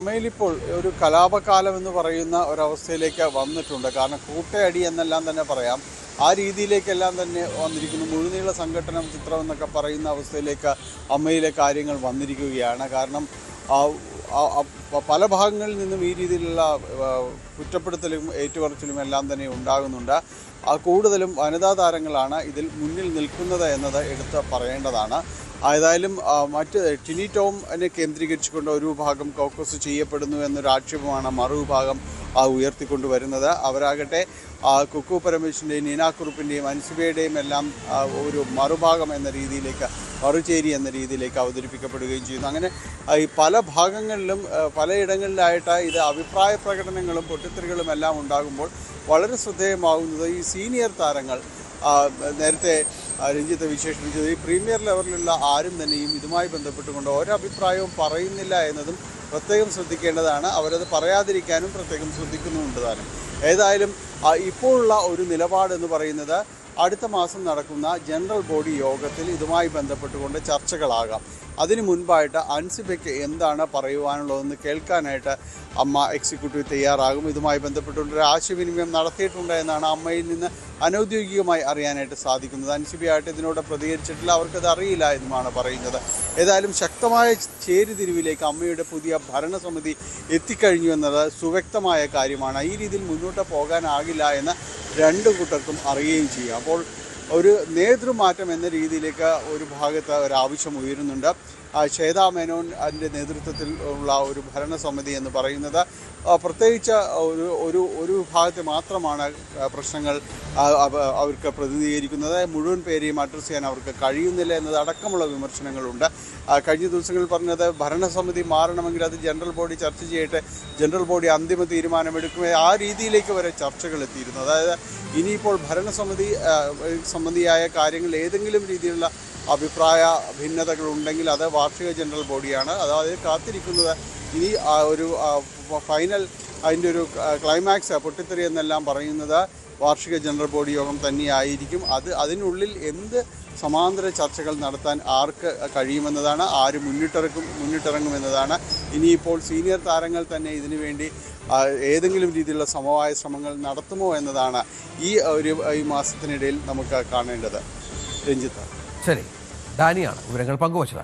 അമ്മയിലിപ്പോൾ ഒരു കലാപകാലം എന്ന് പറയുന്ന ഒരവസ്ഥയിലേക്ക് വന്നിട്ടുണ്ട്. കാരണം കൂട്ടയടി എന്നെല്ലാം തന്നെ പറയാം. ആ രീതിയിലേക്കെല്ലാം തന്നെ വന്നിരിക്കുന്നു. മുഴുനീള സംഘട്ടനം ചിത്രം എന്നൊക്കെ പറയുന്ന അവസ്ഥയിലേക്ക് അമ്മയിലെ കാര്യങ്ങൾ വന്നിരിക്കുകയാണ്. കാരണം പല ഭാഗങ്ങളിൽ നിന്നും ഈ രീതിയിലുള്ള കുറ്റപ്പെടുത്തലും ഏറ്റുപറച്ചിലും എല്ലാം തന്നെ ഉണ്ടാകുന്നുണ്ട്. കൂടുതലും വനിതാ താരങ്ങളാണ് ഇതിൽ മുന്നിൽ നിൽക്കുന്നത് എന്നത് എടുത്ത് പറയേണ്ടതാണ്. ഏതായാലും മറ്റ് ടിനി ടോമിനെ കേന്ദ്രീകരിച്ചുകൊണ്ട് ഒരു വിഭാഗം കോക്കസ് ചെയ്യപ്പെടുന്നു എന്നൊരു ആക്ഷേപമാണ് മറുവിഭാഗം ഉയർത്തിക്കൊണ്ടുവരുന്നത്. അവരാകട്ടെ കുക്കു പരമേശ്വരൻ്റെയും നീനാക്കുറുപ്പിൻ്റെയും അൻസിബയുടെയും എല്ലാം ഒരു മറുഭാഗം എന്ന രീതിയിലേക്ക് മറുചേരി എന്ന രീതിയിലേക്ക് അവതരിപ്പിക്കപ്പെടുകയും ചെയ്യുന്നു. അങ്ങനെ ഈ പല ഭാഗങ്ങളിലും പലയിടങ്ങളിലായിട്ട് ഇത് അഭിപ്രായ പ്രകടനങ്ങളും പൊട്ടിത്തെറികളും എല്ലാം ഉണ്ടാകുമ്പോൾ വളരെ ശ്രദ്ധേയമാകുന്നത് ഈ സീനിയർ താരങ്ങൾ നേരത്തെ രഞ്ജിത്ത് വിശേഷിപ്പിച്ചത് ഈ പ്രീമിയർ ലെവലിലുള്ള ആരും തന്നെയും ഇതുമായി ബന്ധപ്പെട്ടുകൊണ്ട് ഒരഭിപ്രായവും പറയുന്നില്ല എന്നതും പ്രത്യേകം ശ്രദ്ധിക്കേണ്ടതാണ്. അവരത് പറയാതിരിക്കാനും പ്രത്യേകം ശ്രദ്ധിക്കുന്നുമുണ്ട് താനും. ഏതായാലും ഇപ്പോഴുള്ള ഒരു നിലപാടെന്ന് പറയുന്നത് അടുത്ത മാസം നടക്കുന്ന ജനറൽ ബോഡി യോഗത്തിൽ ഇതുമായി ബന്ധപ്പെട്ടുകൊണ്ട് ചർച്ചകളാകാം. അതിനു മുൻപായിട്ട് അൻസിബയ്ക്ക് എന്താണ് പറയുവാനുള്ളതെന്ന് കേൾക്കാനായിട്ട് അമ്മ എക്സിക്യൂട്ടീവ് തയ്യാറാകും. ഇതുമായി ബന്ധപ്പെട്ടുകൊണ്ടൊരു ആശയവിനിമയം നടത്തിയിട്ടുണ്ട് എന്നാണ് അമ്മയിൽ നിന്ന് അനൗദ്യോഗികമായി അറിയാനായിട്ട് സാധിക്കുന്നത്. അൻസിബയായിട്ട് ഇതിനോട് പ്രതികരിച്ചിട്ടില്ല, അവർക്കത് അറിയില്ല എന്നുമാണ് പറയുന്നത്. ഏതായാലും ശക്തമായ ചേരിതിരിവിലേക്ക് അമ്മയുടെ പുതിയ ഭരണസമിതി എത്തിക്കഴിഞ്ഞു എന്നത് സുവ്യക്തമായ കാര്യമാണ്. ഈ രീതിയിൽ മുന്നോട്ട് പോകാനാകില്ല എന്ന് രണ്ടു കൂട്ടർക്കും അറിയുകയും ചെയ്യും. അപ്പോൾ ഒരു നേതൃമാറ്റം എന്ന രീതിയിലേക്ക് ഒരു ഭാഗത്ത് ഒരാവശ്യം ഉയരുന്നുണ്ട്. ശ്വേതാ മേനോൻ അതിൻ്റെ നേതൃത്വത്തിൽ ഉള്ള ഒരു ഭരണസമിതി എന്ന് പറയുന്നത് പ്രത്യേകിച്ച് ഒരു വിഭാഗത്തെ മാത്രമാണ് പ്രശ്നങ്ങൾ അവർക്ക് പ്രതിനിധീകരിക്കുന്നത്. മുഴുവൻ പേരെയും അഡ്രസ്സ് ചെയ്യാൻ അവർക്ക് കഴിയുന്നില്ല എന്നതടക്കമുള്ള വിമർശനങ്ങളുണ്ട്. കഴിഞ്ഞ ദിവസങ്ങളിൽ പറഞ്ഞത് ഭരണസമിതി മാറണമെങ്കിൽ അത് ജനറൽ ബോഡി ചർച്ച ചെയ്യട്ടെ, ജനറൽ ബോഡി അന്തിമ തീരുമാനമെടുക്കുമേ, ആ രീതിയിലേക്ക് വരെ ചർച്ചകൾ എത്തിയിരുന്നു. അതായത് ഇനിയിപ്പോൾ ഭരണസമിതി സംബന്ധിയായ കാര്യങ്ങൾ ഏതെങ്കിലും രീതിയിലുള്ള അഭിപ്രായ ഭിന്നതകളുണ്ടെങ്കിൽ അത് വാർഷിക ജനറൽ ബോഡിയാണ്. അതായത് കാത്തിരിക്കുന്നത് ഇനി ഒരു ഫൈനൽ അതിൻ്റെ ഒരു ക്ലൈമാക്സ് പൊട്ടിത്തെറി എന്നെല്ലാം പറയുന്നത് വാർഷിക ജനറൽ ബോഡി യോഗം തന്നെയായിരിക്കും. അതിനുള്ളിൽ എന്ത് സമാന്തര ചർച്ചകൾ നടത്താൻ ആർക്ക് കഴിയുമെന്നതാണ്, ആര് മുന്നിട്ടിറങ്ങുമെന്നതാണ്. ഇനിയിപ്പോൾ സീനിയർ താരങ്ങൾ തന്നെ ഇതിനു വേണ്ടി ഏതെങ്കിലും രീതിയിലുള്ള സമവായ ശ്രമങ്ങൾ നടത്തുമോ എന്നതാണ് ഈ മാസത്തിനിടയിൽ നമുക്ക് കാണേണ്ടത്. രഞ്ജിത്ത്. ശരി, ഡാനിയാണ് വിവരങ്ങൾ പങ്കുവച്ചത്.